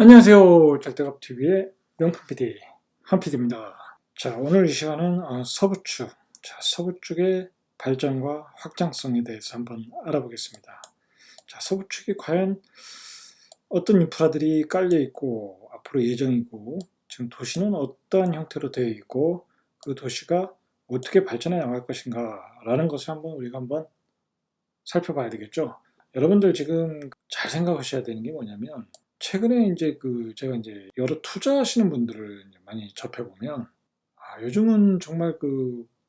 안녕하세요. 잘대갑TV의 명품 PD 한 PD입니다. 자, 오늘 이 시간은 서부축, 서부축의 발전과 확장성에 대해서 한번 알아보겠습니다. 자, 서부축이 과연 어떤 인프라들이 깔려 있고 앞으로 예정이고 지금 도시는 어떠한 형태로 되어 있고 그 도시가 어떻게 발전해 나갈 것인가 라는 것을 우리가 한번 살펴봐야 되겠죠. 여러분들 지금 잘 생각하셔야 되는 게 뭐냐면 최근에 제가 여러 투자하시는 분들을 많이 접해보면 요즘은 정말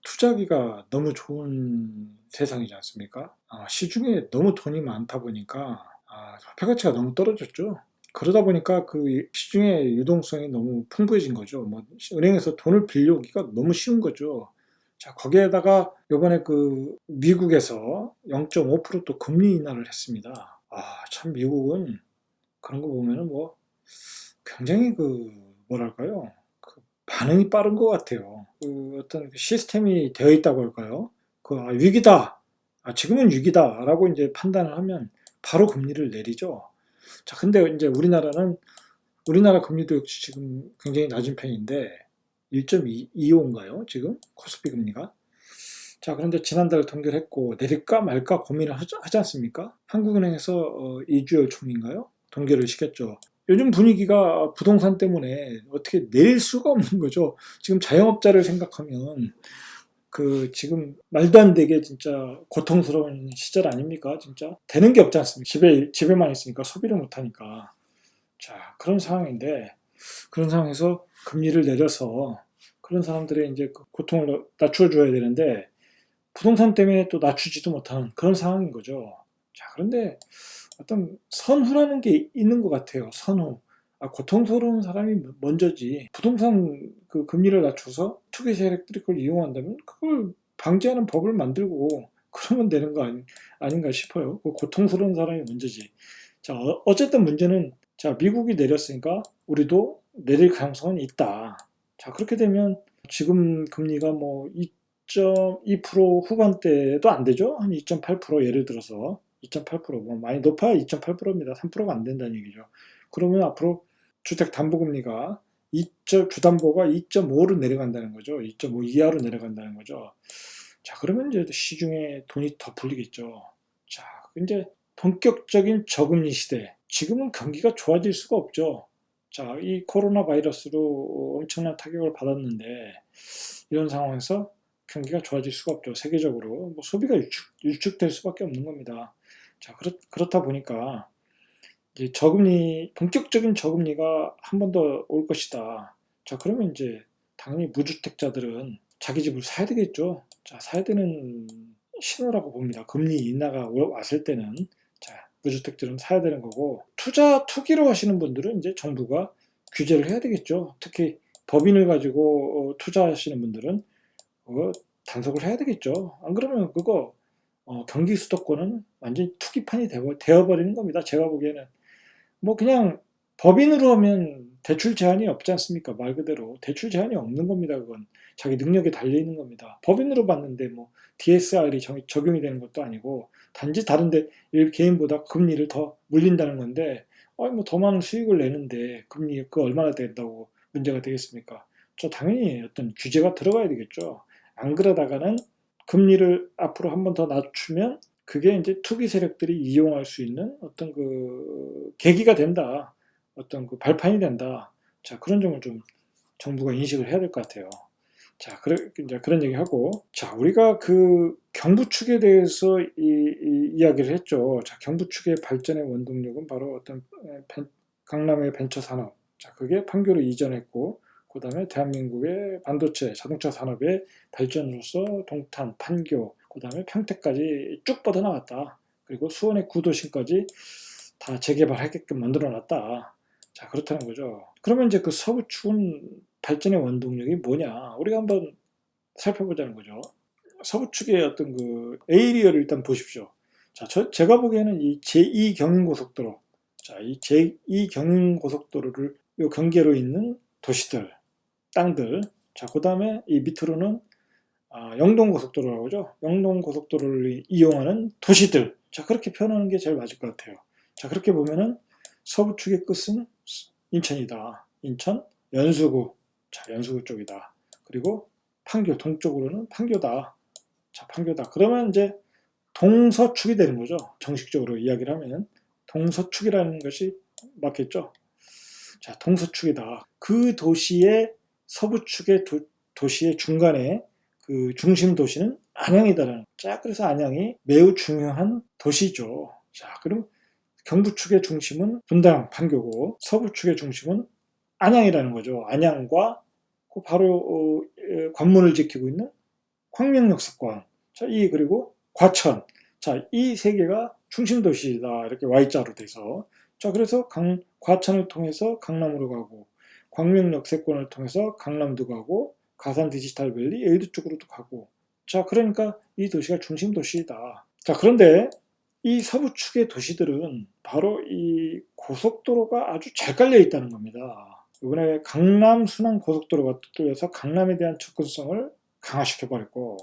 투자하기가 너무 좋은 세상이지 않습니까? 시중에 너무 돈이 많다 보니까 화폐 가치가 너무 떨어졌죠. 그러다 보니까 그 시중의 유동성이 너무 풍부해진 거죠. 뭐 은행에서 돈을 빌려오기가 너무 쉬운 거죠. 자, 거기에다가 요번에 미국에서 0.5% 또 금리 인하를 했습니다. 참 미국은 그런 거 보면은 뭐 굉장히 뭐랄까요? 반응이 빠른 것 같아요. 어떤 시스템이 되어 있다고 할까요? 위기다. 지금은 위기다라고 이제 판단을 하면 바로 금리를 내리죠. 자, 근데 이제 우리나라 금리도 역시 지금 굉장히 낮은 편인데 1.25인가요? 지금 코스피 금리가. 자, 그런데 지난달 통계를 했고 내릴까 말까 고민을 하지 않습니까? 한국은행에서 이주열 총리인가요? 통계를 시켰죠. 요즘 분위기가 부동산 때문에 어떻게 내릴 수가 없는 거죠. 지금 자영업자를 생각하면 지금 말도 안 되게 진짜 고통스러운 시절 아닙니까? 진짜 되는 게 없지 않습니까? 집에만 있으니까 소비를 못 하니까. 자, 그런 상황인데 그런 상황에서 금리를 내려서 그런 사람들의 이제 고통을 낮춰 줘야 되는데 부동산 때문에 또 낮추지도 못하는 그런 상황인 거죠. 자, 그런데 어떤 선후라는 게 있는 것 같아요. 선후. 고통스러운 사람이 먼저지. 부동산 금리를 낮춰서 투기 세력들이 그걸 이용한다면 그걸 방지하는 법을 만들고 그러면 되는 거 아닌가 싶어요. 고통스러운 사람이 먼저지. 자, 어쨌든 문제는 자, 미국이 내렸으니까 우리도 내릴 가능성은 있다. 자, 그렇게 되면 지금 금리가 뭐 2.2% 후반대도 안 되죠? 한 2.8% 예를 들어서 2.8%, 뭐 많이 높아야 2.8%입니다. 3%가 안 된다는 얘기죠. 그러면 앞으로 주택담보금리가 주담보가 2.5로 내려간다는 거죠. 2.5 이하로 내려간다는 거죠. 자, 그러면 이제 시중에 돈이 더 풀리겠죠. 자, 이제 본격적인 저금리 시대. 지금은 경기가 좋아질 수가 없죠. 자, 이 코로나 바이러스로 엄청난 타격을 받았는데 이런 상황에서 경기가 좋아질 수가 없죠. 세계적으로 뭐 소비가 유축될 수밖에 없는 겁니다. 자, 그렇다 보니까 이제 본격적인 저금리가 한 번 더 올 것이다. 자, 그러면 이제 당연히 무주택자들은 자기 집을 사야 되겠죠. 자, 사야 되는 신호라고 봅니다. 금리 인하가 왔을 때는 자, 무주택들은 사야 되는 거고 투기로 하시는 분들은 이제 정부가 규제를 해야 되겠죠. 특히 법인을 가지고 투자하시는 분들은 그거 단속을 해야 되겠죠. 안 그러면 경기 수도권은 완전히 투기판이 되어버리는 겁니다. 제가 보기에는 뭐 그냥 법인으로 하면 대출 제한이 없지 않습니까? 말 그대로 대출 제한이 없는 겁니다. 그건 자기 능력에 달려 있는 겁니다. 법인으로 봤는데 뭐 DSR이 적용이 되는 것도 아니고 단지 다른데 개인보다 금리를 더 물린다는 건데 뭐 더 많은 수익을 내는데 금리 얼마나 된다고 문제가 되겠습니까? 당연히 어떤 규제가 들어가야 되겠죠. 안 그러다가는 금리를 앞으로 한 번 더 낮추면 그게 이제 투기 세력들이 이용할 수 있는 어떤 계기가 된다. 어떤 발판이 된다. 자, 그런 점을 좀 정부가 인식을 해야 될 것 같아요. 자, 이제 그런 얘기하고, 자, 우리가 경부 축에 대해서 이야기를 했죠. 자, 경부 축의 발전의 원동력은 바로 어떤 강남의 벤처 산업. 자, 그게 판교로 이전했고, 그 다음에 대한민국의 반도체, 자동차 산업의 발전으로서 동탄, 판교, 그 다음에 평택까지 쭉 뻗어나갔다. 그리고 수원의 구도심까지 다 재개발하게끔 만들어놨다. 자, 그렇다는 거죠. 그러면 이제 서부축은 발전의 원동력이 뭐냐? 우리가 한번 살펴보자는 거죠. 서부축의 어떤 에이리어를 일단 보십시오. 자, 제가 보기에는 이 제2 경인고속도로, 자, 이 제2 경인고속도로를 요 경계로 있는 도시들, 땅들, 자, 그 다음에 이 밑으로는 영동고속도로라고 하죠. 영동고속도로를 이용하는 도시들. 자, 그렇게 표현하는 게 제일 맞을 것 같아요. 자, 그렇게 보면은 서부축의 끝은 인천이다. 인천 연수구. 자, 연수구 쪽이다. 그리고 판교 동쪽으로는 판교다. 자, 판교다. 그러면 이제 동서축이 되는 거죠. 정식적으로 이야기를 하면 동서축이라는 것이 맞겠죠. 자, 동서축이다. 그 도시의 서부축의 도시의 중간에 그 중심 도시는 안양이다라는. 자, 그래서 안양이 매우 중요한 도시죠. 자, 그럼 경부축의 중심은 분당, 판교고 서부축의 중심은 안양이라는 거죠. 안양과 그 바로 관문을 지키고 있는 광명역사관. 자, 그리고 과천. 자, 이 세 개가 중심 도시다. 이렇게 Y자로 돼서. 자, 그래서 과천을 통해서 강남으로 가고, 광명역세권을 통해서 강남도 가고, 가산 디지털밸리, 여의도 쪽으로도 가고. 자, 그러니까 이 도시가 중심 도시이다. 자, 그런데 이 서부축의 도시들은 바로 이 고속도로가 아주 잘 깔려 있다는 겁니다. 이번에 강남 순환 고속도로가 뚫려서 강남에 대한 접근성을 강화시켜버렸고,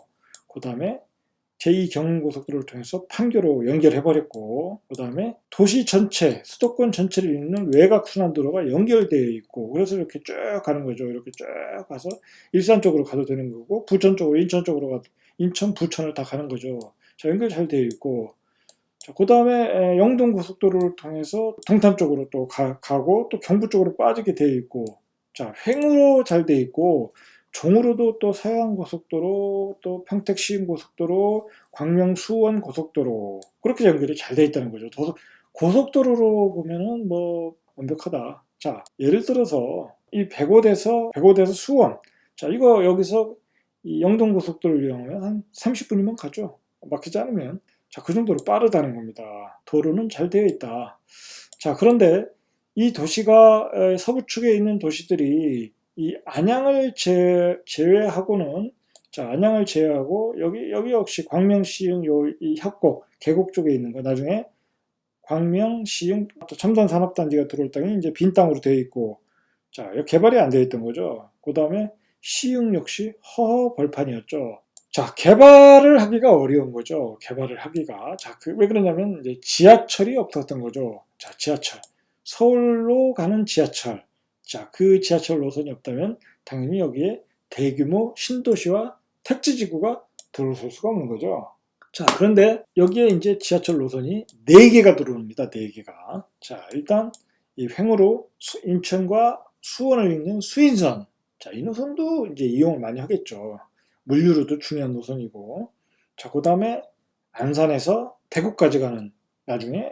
그 다음에 제2경인고속도로를 통해서 판교로 연결해버렸고, 그 다음에 도시 전체, 수도권 전체를 잇는 외곽순환도로가 연결되어 있고, 그래서 이렇게 쭉 가는 거죠. 이렇게 쭉 가서 일산 쪽으로 가도 되는 거고, 부천 쪽으로, 인천 쪽으로 가도, 인천, 부천을 다 가는 거죠. 자, 연결 잘 되어 있고, 그 다음에 영동고속도로를 통해서 동탄 쪽으로 또 가고, 또 경부 쪽으로 빠지게 되어 있고, 자, 횡으로 잘 되어 있고, 종으로도 또 서해안고속도로, 또 평택시흥고속도로, 광명 수원고속도로, 그렇게 연결이 잘 되어 있다는 거죠. 고속도로로 보면은 뭐 완벽하다. 자, 예를 들어서 이 백오대에서 수원. 자, 이거 여기서 이 영동고속도로를 이용하면 한 30분이면 가죠. 막히지 않으면. 자, 그 정도로 빠르다는 겁니다. 도로는 잘 되어 있다. 자, 그런데 이 도시가 서부축에 있는 도시들이 이 안양을 제외하고는, 자, 안양을 제외하고 여기 역시 광명, 시흥, 이 협곡, 계곡 쪽에 있는 거, 나중에 광명, 시흥, 또 첨단 산업단지가 들어올 땅이 이제 빈 땅으로 되어 있고, 자, 개발이 안 되어 있던 거죠. 그 다음에 시흥 역시 허허 벌판이었죠. 자, 개발을 하기가 어려운 거죠. 개발을 하기가. 자, 왜 그러냐면 이제 지하철이 없었던 거죠. 자, 지하철. 서울로 가는 지하철. 자, 그 지하철 노선이 없다면 당연히 여기에 대규모 신도시와 택지지구가 들어설 수가 없는 거죠. 자, 그런데 여기에 이제 지하철 노선이 4개가 들어옵니다. 4개가. 자, 일단 이 횡으로 인천과 수원을 잇는 수인선. 자, 이 노선도 이제 이용을 많이 하겠죠. 물류로도 중요한 노선이고. 자, 그 다음에 안산에서 대구까지 가는, 나중에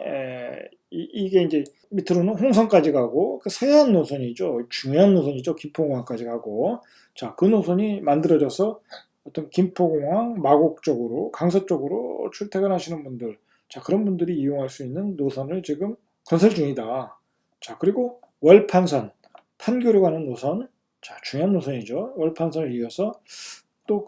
이게 이제 밑으로는 홍성까지 가고, 그 서해안 노선이죠. 중요한 노선이죠. 김포공항까지 가고. 자, 그 노선이 만들어져서 어떤 김포공항, 마곡 쪽으로, 강서 쪽으로 출퇴근하시는 분들, 자, 그런 분들이 이용할 수 있는 노선을 지금 건설 중이다. 자, 그리고 월판선, 판교로 가는 노선, 자, 중요한 노선이죠. 월판선을 이어서 또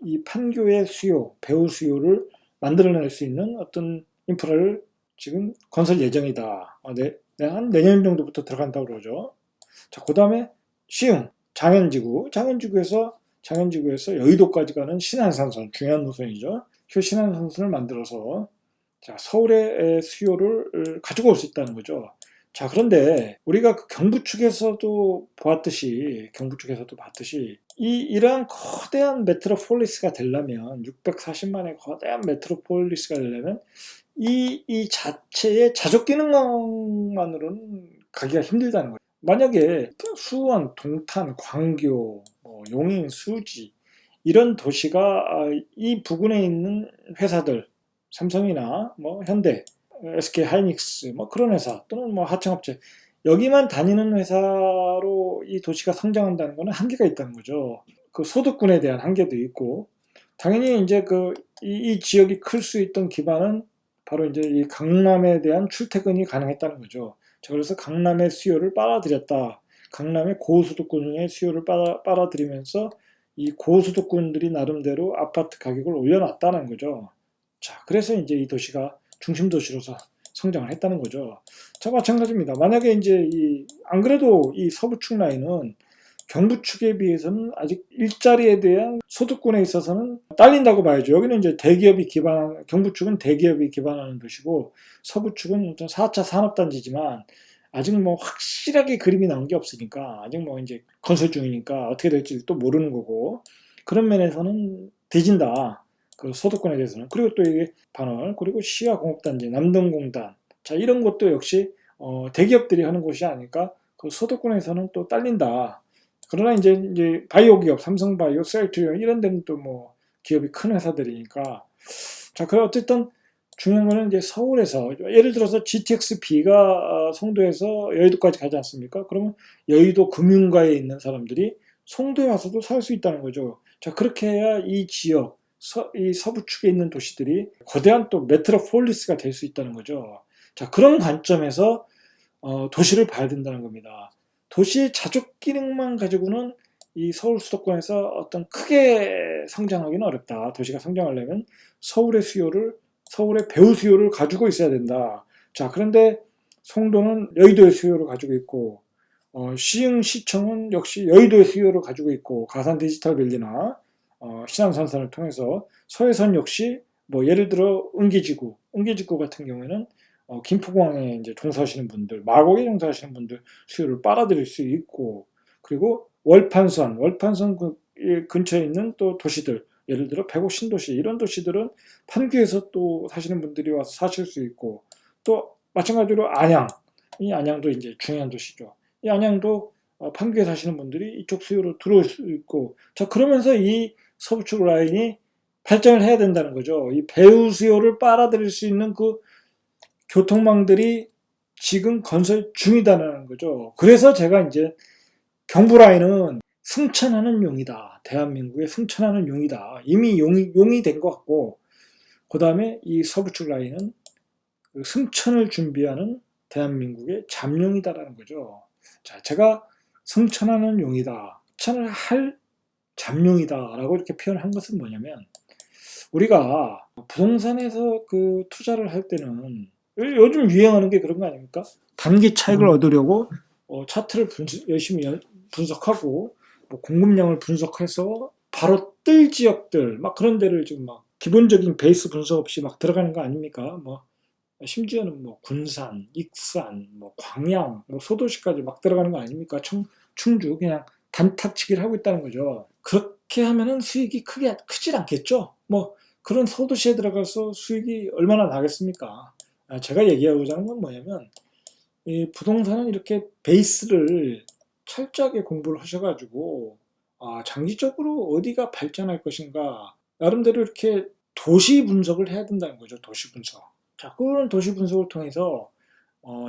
이 판교의 수요, 배후 수요를 만들어낼 수 있는 어떤 인프라를 지금 건설 예정이다. 한 내년 정도부터 들어간다고 그러죠. 자, 그 다음에 시흥, 장현지구에서 여의도까지 가는 신안산선, 중요한 노선이죠. 그 신안산선을 만들어서, 자, 서울의 수요를 가지고 올 수 있다는 거죠. 자, 그런데 우리가 그 경부축에서도 봤듯이 이러한 거대한 메트로폴리스가 되려면, 640만의 거대한 메트로폴리스가 되려면 이 자체의 자족 기능만으로는 가기가 힘들다는 거예요. 만약에 수원, 동탄, 광교, 용인, 수지 이런 도시가 이 부근에 있는 회사들, 삼성이나 현대, SK 하이닉스 그런 회사 또는 하청업체, 여기만 다니는 회사로 이 도시가 성장한다는 것은 한계가 있다는 거죠. 그 소득군에 대한 한계도 있고, 당연히 이제 이 지역이 클 수 있던 기반은 바로 이제 이 강남에 대한 출퇴근이 가능했다는 거죠. 자, 그래서 강남의 수요를 빨아들였다. 강남의 고소득군의 수요를 빨아들이면서 이 고소득군들이 나름대로 아파트 가격을 올려놨다는 거죠. 자, 그래서 이제 이 도시가 중심 도시로서 성장을 했다는 거죠. 자, 마찬가지입니다. 만약에 이제 안 그래도 이 서부축 라인은 경부축에 비해서는 아직 일자리에 대한 소득군에 있어서는 딸린다고 봐야죠. 여기는 이제 경부축은 대기업이 기반하는 도시고, 서부축은 4차 산업단지지만 아직 뭐 확실하게 그림이 나온 게 없으니까 아직 뭐 이제 건설 중이니까 어떻게 될지 또 모르는 거고 그런 면에서는 뒤진다. 그 소득권에 대해서는. 그리고 또 이게 반월 그리고 시와 공업단지 남동공단 자 이런 것도 역시 대기업들이 하는 곳이 아니까 그 소득권에서는 또 딸린다. 그러나 이제 바이오 기업 삼성바이오, 셀트리온 이런 데는 또 뭐 기업이 큰 회사들이니까 자 그래 어쨌든 중요한 거는 이제 서울에서 예를 들어서 GTX-B가 송도에서 여의도까지 가지 않습니까? 그러면 여의도 금융가에 있는 사람들이 송도에 와서도 살 수 있다는 거죠. 자 그렇게 해야 이 지역 이 서부 축에 있는 도시들이 거대한 또 메트로폴리스가 될 수 있다는 거죠. 자 그런 관점에서 도시를 봐야 된다는 겁니다. 도시의 자족 기능만 가지고는 이 서울 수도권에서 어떤 크게 성장하기는 어렵다. 도시가 성장하려면 서울의 배우 수요를 가지고 있어야 된다. 자, 그런데 송도는 여의도의 수요를 가지고 있고, 시흥시청은 역시 여의도의 수요를 가지고 있고, 가산 디지털밸리나 신안산선을 통해서 서해선 역시 뭐 예를 들어 은기지구 같은 경우에는 김포공항에 이제 종사하시는 분들, 마곡에 종사하시는 분들 수요를 빨아들일 수 있고, 그리고 월판선 근처에 있는 또 도시들, 예를 들어 백오 신도시 이런 도시들은 판교에서 또 사시는 분들이 와서 사실 수 있고, 또 마찬가지로 이 안양도 이제 중요한 도시죠. 이 안양도 판교에 사시는 분들이 이쪽 수요로 들어올 수 있고, 자 그러면서 이 서부축 라인이 발전을 해야 된다는 거죠. 이 배후 수요를 빨아들일 수 있는 그 교통망들이 지금 건설 중이다라는 거죠. 그래서 제가 이제 경부 라인은 승천하는 용이다. 대한민국의 승천하는 용이다. 이미 용이 된 것 같고, 그 다음에 이 서부축 라인은 그 승천을 준비하는 대한민국의 잠룡이다라는 거죠. 자, 제가 승천하는 용이다. 승천을 할 잠룡이다라고 이렇게 표현한 것은 뭐냐면, 우리가 부동산에서 그 투자를 할 때는 요즘 유행하는 게 그런 거 아닙니까? 단기 차익을 얻으려고 차트를 열심히 분석하고 뭐 공급량을 분석해서 바로 뜰 지역들 막 그런 데를 지금 막 기본적인 베이스 분석 없이 막 들어가는 거 아닙니까? 뭐 심지어는 뭐 군산, 익산, 뭐 광양, 뭐 소도시까지 막 들어가는 거 아닙니까? 충주 그냥 단탁치기를 하고 있다는 거죠. 그렇게 하면은 수익이 크질 않겠죠? 뭐 그런 소도시에 들어가서 수익이 얼마나 나겠습니까? 제가 얘기하고자 하는 건 뭐냐면 이 부동산은 이렇게 베이스를 철저하게 공부를 하셔가지고 장기적으로 어디가 발전할 것인가 나름대로 이렇게 도시 분석을 해야 된다는 거죠. 도시 분석. 자, 그런 도시 분석을 통해서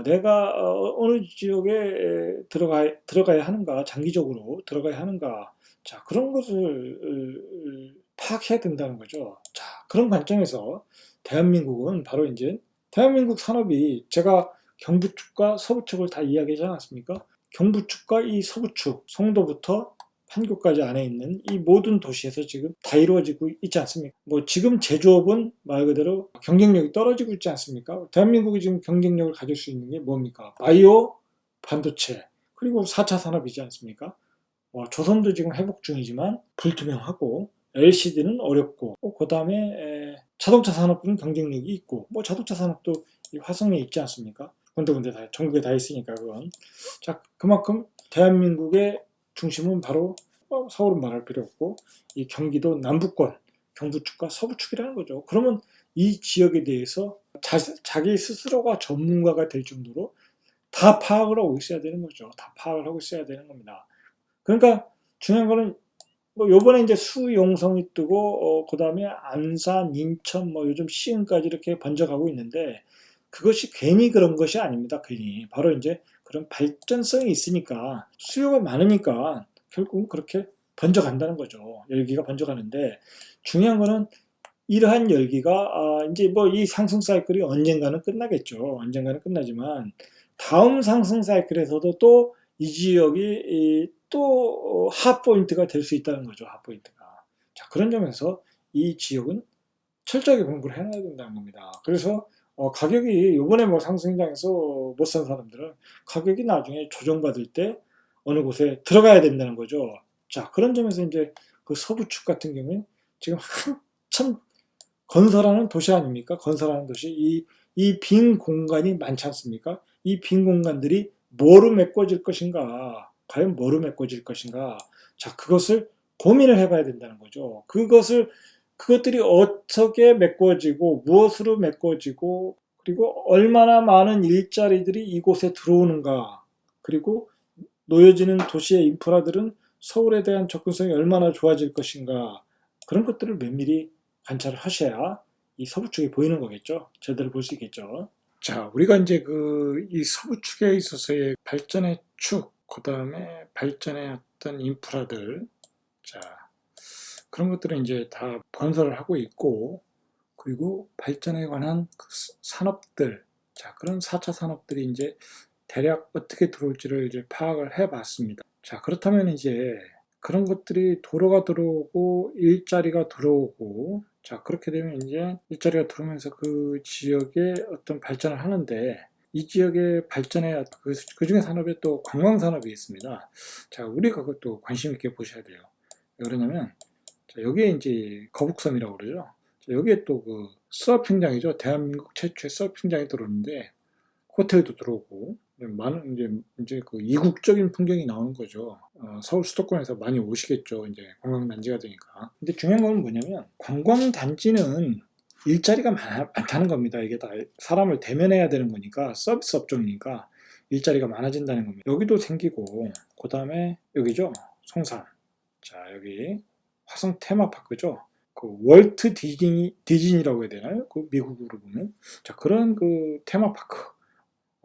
내가 어느 지역에 들어가야 하는가, 장기적으로 들어가야 하는가, 자 그런 것을 파악해야 된다는 거죠. 자 그런 관점에서 대한민국은 바로 이제 대한민국 산업이 제가 경부축과 서부축을 다 이야기하지 않았습니까? 경부축과 이 서부축, 송도부터 판교까지 안에 있는 이 모든 도시에서 지금 다 이루어지고 있지 않습니까? 뭐 지금 제조업은 말 그대로 경쟁력이 떨어지고 있지 않습니까? 대한민국이 지금 경쟁력을 가질 수 있는 게 뭡니까? 바이오, 반도체, 그리고 4차 산업이지 않습니까? 조선도 지금 회복 중이지만 불투명하고 LCD는 어렵고 그 다음에 자동차 산업은 경쟁력이 있고 뭐 자동차 산업도 화성에 있지 않습니까? 군데군데 다 전국에 다 있으니까 그건 자 그만큼 대한민국의 중심은 바로 서울은 말할 필요 없고 이 경기도 남부권 경부축과 서부축이라는 거죠. 그러면 이 지역에 대해서 자기 스스로가 전문가가 될 정도로 다 파악을 하고 있어야 되는 거죠. 다 파악을 하고 있어야 되는 겁니다. 그러니까 중요한 거는 뭐 요번에 이제 수용성이 뜨고 그 다음에 안산, 인천, 뭐 요즘 시흥까지 이렇게 번져가고 있는데 그것이 괜히 그런 것이 아닙니다. 괜히 바로 이제 그런 발전성이 있으니까 수요가 많으니까 결국은 그렇게 번져간다는 거죠. 열기가 번져가는데 중요한 거는 이러한 열기가 이제 뭐 이 상승 사이클이 언젠가는 끝나겠죠. 언젠가는 끝나지만 다음 상승 사이클에서도 또 이 지역이 또 핫포인트가 될 수 있다는 거죠. 핫포인트가. 자, 그런 점에서 이 지역은 철저하게 공부를 해놔야 된다는 겁니다. 그래서 가격이 요번에 뭐 상승장에서 못 산 사람들은 가격이 나중에 조정받을 때 어느 곳에 들어가야 된다는 거죠. 자, 그런 점에서 이제 그 서부축 같은 경우는 지금 한참 건설하는 도시 아닙니까? 건설하는 도시. 이 빈 공간이 많지 않습니까? 이 빈 공간들이 뭐로 메꿔질 것인가, 과연 뭐로 메꿔질 것인가, 자, 그것을 고민을 해봐야 된다는 거죠. 그것들이 어떻게 메꿔지고, 무엇으로 메꿔지고, 그리고 얼마나 많은 일자리들이 이곳에 들어오는가, 그리고 놓여지는 도시의 인프라들은 서울에 대한 접근성이 얼마나 좋아질 것인가, 그런 것들을 면밀히 관찰을 하셔야 이 서부축이 보이는 거겠죠. 제대로 볼 수 있겠죠. 자, 우리가 이제 이 서부축에 있어서의 발전의 축, 그 다음에 발전의 어떤 인프라들, 자, 그런 것들은 이제 다 건설을 하고 있고, 그리고 발전에 관한 그 산업들, 자, 그런 4차 산업들이 이제 대략 어떻게 들어올지를 이제 파악을 해 봤습니다. 자, 그렇다면 이제 그런 것들이 도로가 들어오고 일자리가 들어오고, 자, 그렇게 되면 이제 일자리가 들어오면서 그 지역에 어떤 발전을 하는데, 이 지역의 발전에 그 중에 산업에 또 관광 산업이 있습니다. 자, 우리가 그것도 관심 있게 보셔야 돼요. 왜 그러냐면, 자, 여기에 이제 거북섬이라고 그러죠. 자, 여기에 또 그 서핑장이죠. 대한민국 최초의 서핑장이 들어오는데, 호텔도 들어오고, 많은 이제 그 이국적인 풍경이 나오는 거죠. 서울 수도권에서 많이 오시겠죠. 이제 관광단지가 되니까. 근데 중요한 건 뭐냐면, 관광단지는 일자리가 많다는 겁니다. 이게 다 사람을 대면해야 되는 거니까, 서비스 업종이니까 일자리가 많아진다는 겁니다. 여기도 생기고, 그 다음에 여기죠. 송산. 자, 여기 화성 테마파크죠. 그 월트 디즈니라고 해야 되나요? 그 미국으로 보면. 자, 그런 그 테마파크.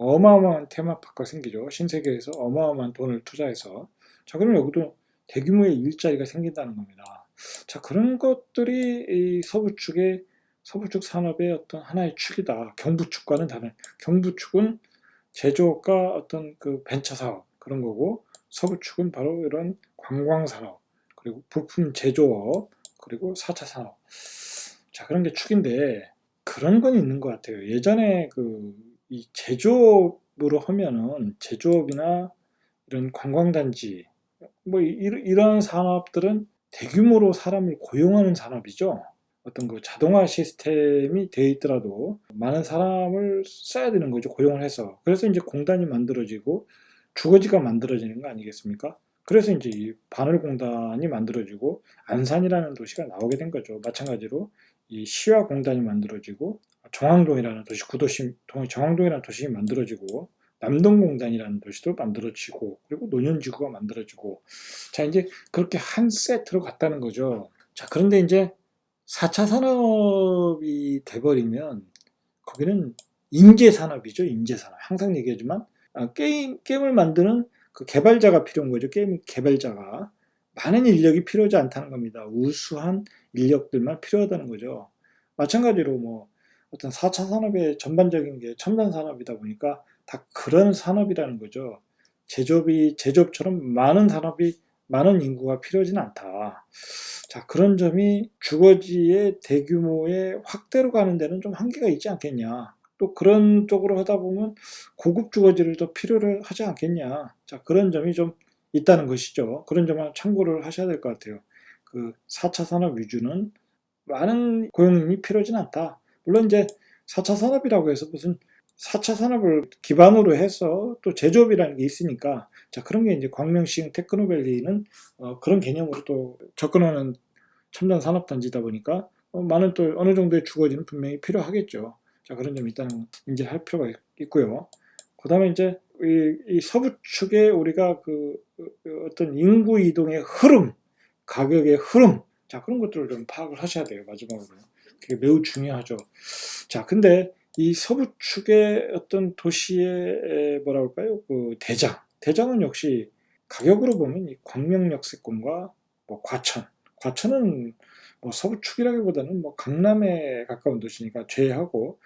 어마어마한 테마파크가 생기죠. 신세계에서 어마어마한 돈을 투자해서. 자, 그러면 여기도 대규모의 일자리가 생긴다는 겁니다. 자, 그런 것들이 이 서부축 산업의 어떤 하나의 축이다. 경부축과는 다른. 경부축은 제조업과 어떤 그 벤처 사업 그런 거고, 서부축은 바로 이런 관광 산업, 그리고 부품 제조업, 그리고 4차 산업. 자, 그런 게 축인데, 그런 건 있는 것 같아요. 예전에 이 제조업으로 하면은, 제조업이나 이런 관광단지, 뭐, 이런 산업들은 대규모로 사람을 고용하는 산업이죠. 어떤 그 자동화 시스템이 돼 있더라도 많은 사람을 써야 되는 거죠. 고용을 해서. 그래서 이제 공단이 만들어지고 주거지가 만들어지는 거 아니겠습니까? 그래서 이제 이 바늘공단이 만들어지고 안산이라는 도시가 나오게 된 거죠. 마찬가지로 이 시화공단이 만들어지고 정왕동이라는 도시, 구도시, 정왕동이라는 도시 만들어지고 남동공단이라는 도시도 만들어지고 그리고 논현지구가 만들어지고 자 이제 그렇게 한 세트로 갔다는 거죠. 자 그런데 이제 4차 산업이 돼버리면 거기는 인재산업이죠. 인재산업. 항상 얘기하지만 게임을 만드는 그 개발자가 필요한 거죠. 게임 개발자가. 많은 인력이 필요하지 않다는 겁니다. 우수한 인력들만 필요하다는 거죠. 마찬가지로 뭐 어떤 4차 산업의 전반적인 게 첨단 산업이다 보니까 다 그런 산업이라는 거죠. 제조업처럼 많은 인구가 필요하지는 않다. 자, 그런 점이 주거지의 대규모의 확대로 가는 데는 좀 한계가 있지 않겠냐. 또 그런 쪽으로 하다 보면 고급 주거지를 더 필요를 하지 않겠냐. 자, 그런 점이 좀 있다는 것이죠. 그런 점을 참고를 하셔야 될 것 같아요. 그 4차 산업 위주는 많은 고용인이 필요하진 않다. 물론 이제 4차 산업이라고 해서 무슨 4차 산업을 기반으로 해서 또 제조업이라는 게 있으니까 자 그런 게 이제 광명시흥 테크노밸리는 그런 개념으로 또 접근하는 첨단 산업단지다 보니까 많은 또 어느 정도의 주거지는 분명히 필요하겠죠. 자 그런 점 일단 인지할 필요가 있고요. 그 다음에 이제 이 서부축에 우리가 어떤 인구 이동의 흐름, 가격의 흐름, 자 그런 것들을 좀 파악을 하셔야 돼요. 마지막으로 그게 매우 중요하죠. 자 근데 이 서부축의 어떤 도시의 뭐라 할까요? 그 대장은 역시 가격으로 보면 이 광명역세권과 뭐 과천은 뭐 서부축이라기보다는 뭐 강남에 가까운 도시니까 제외하고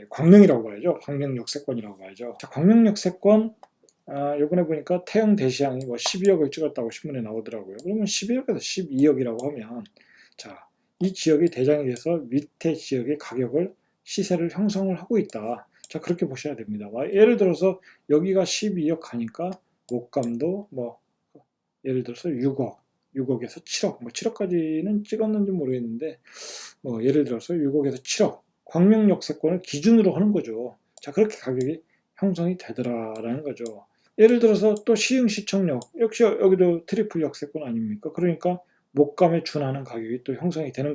광명이라고 봐야죠. 광명역세권이라고 봐야죠. 자, 광명역세권 요번에 보니까 태형 대시양이 뭐 12억을 찍었다고 신문에 나오더라고요. 그러면 11억에서 12억이라고 하면 자, 이 지역이 대장이 돼서 밑에 지역의 가격을 시세를 형성을 하고 있다. 자, 그렇게 보셔야 됩니다. 예를 들어서 여기가 12억 하니까 목감도 뭐 예를 들어서 6억에서 7억, 뭐 7억까지는 찍었는지 모르겠는데 뭐 예를 들어서 6억에서 7억 광명역세권을 기준으로 하는 거죠. 자, 그렇게 가격이 형성이 되더라라는 거죠. 예를 들어서 또 시흥시청역 역시 여기도 트리플 역세권 아닙니까? 그러니까 목감에 준하는 가격이 또 형성이 되는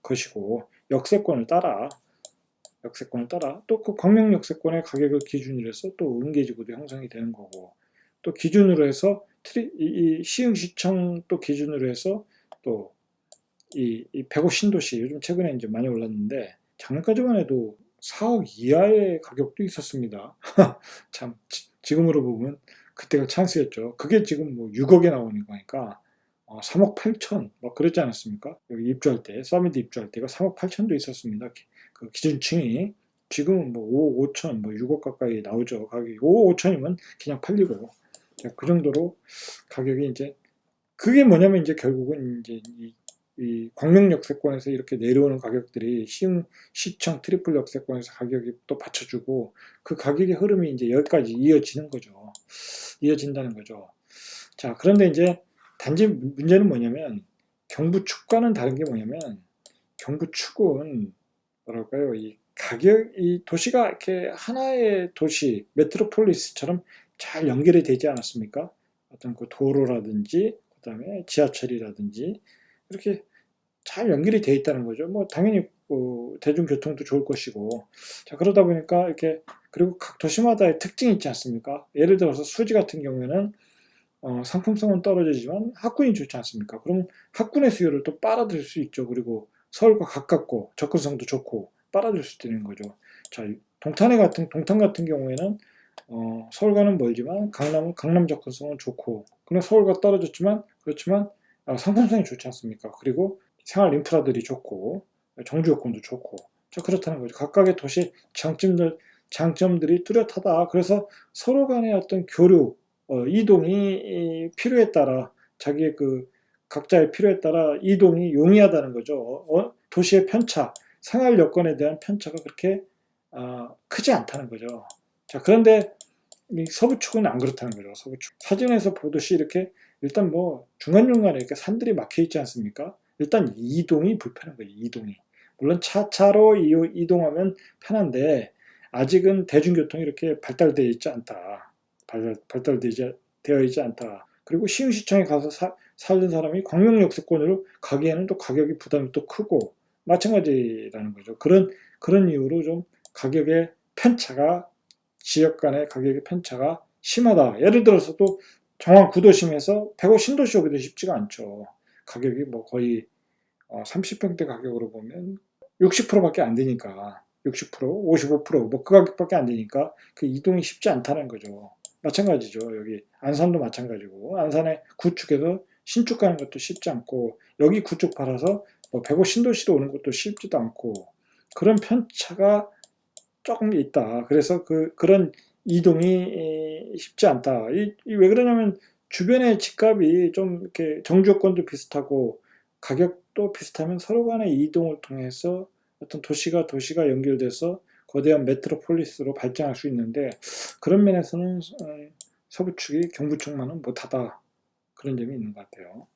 것이고 역세권을 따라 또 그 광명 역세권의 가격을 기준으로 해서 또 은계지구도 형성이 되는 거고 또 기준으로 해서 이 시흥시청 또 기준으로 해서 또 이 105 신도시 요즘 최근에 이제 많이 올랐는데 작년까지만 해도 4억 이하의 가격도 있었습니다. 참 지금으로 보면 그때가 찬스였죠. 그게 지금 뭐 6억에 나오는 거니까 3억 8천 막 그랬지 않았습니까? 여기 입주할 때 서미트 입주할 때가 3억 8천도 있었습니다. 그 기준층이 지금은 뭐 5억 5천 뭐 6억 가까이 나오죠. 가격이 5억 5천이면 그냥 팔리고 그 정도로 가격이 이제 그게 뭐냐면 이제 결국은 이제 이 광명 역세권에서 이렇게 내려오는 가격들이 시청 트리플 역세권에서 가격이 또 받쳐주고 그 가격의 흐름이 이제 여기까지 이어지는 거죠. 이어진다는 거죠. 자, 그런데 이제 단지 문제는 뭐냐면 경부축과는 다른 게 뭐냐면 경부축은 뭐랄까요? 이 가격, 이 도시가 이렇게 하나의 도시, 메트로폴리스처럼 잘 연결이 되지 않았습니까? 어떤 그 도로라든지, 그 다음에 지하철이라든지, 이렇게 잘 연결이 돼 있다는 거죠. 뭐, 당연히, 대중교통도 좋을 것이고. 자, 그러다 보니까 이렇게, 그리고 각 도시마다의 특징이 있지 않습니까? 예를 들어서 수지 같은 경우에는, 상품성은 떨어지지만 학군이 좋지 않습니까? 그럼 학군의 수요를 또 빨아들일 수 있죠. 그리고 서울과 가깝고 접근성도 좋고 빨아들일 수 있는 거죠. 자, 동탄 같은 경우에는 서울과는 멀지만 강남 접근성은 좋고 그럼 서울과 떨어졌지만 그렇지만 상품성이 좋지 않습니까? 그리고 생활 인프라들이 좋고 정주 여건도 좋고 자, 그렇다는 거죠. 각각의 도시 장점들이 뚜렷하다. 그래서 서로 간의 어떤 교류 이동이 필요에 따라 자기의 그 각자의 필요에 따라 이동이 용이하다는 거죠. 도시의 편차, 생활 여건에 대한 편차가 그렇게 크지 않다는 거죠. 자, 그런데 이 서부축은 안 그렇다는 거죠. 서부축. 사진에서 보듯이 이렇게 일단 뭐 중간중간에 이렇게 산들이 막혀 있지 않습니까? 일단 이동이 불편한 거예요. 이동이. 물론 차로 이동하면 편한데 아직은 대중교통이 이렇게 발달되어 있지 않다. 발달되어 있지 않다. 그리고 시흥시청에 가서 살던 사람이 광명역세권으로 가기에는 또 가격이 부담이 또 크고 마찬가지라는 거죠. 그런 이유로 좀 가격의 편차가 지역 간의 가격의 편차가 심하다. 예를 들어서 또 정원 구도심에서 105 신도시 오기도 쉽지가 않죠. 가격이 뭐 거의 30평대 가격으로 보면 60%밖에 안 되니까 60%, 55%뭐 그 가격밖에 안 되니까 그 이동이 쉽지 않다는 거죠. 마찬가지죠. 여기 안산도 마찬가지고 안산의 구축에서 신축 가는 것도 쉽지 않고 여기 구축 팔아서 뭐 105 신도시로 오는 것도 쉽지도 않고 그런 편차가 조금 있다. 그래서 그런 이동이 쉽지 않다. 왜 그러냐면 주변의 집값이 좀 이렇게 정주권도 비슷하고 가격도 비슷하면 서로 간의 이동을 통해서 어떤 도시가 연결돼서 거대한 메트로폴리스로 발전할 수 있는데 그런 면에서는 서부축이 경부축만은 못하다. 그런 점이 있는 것 같아요.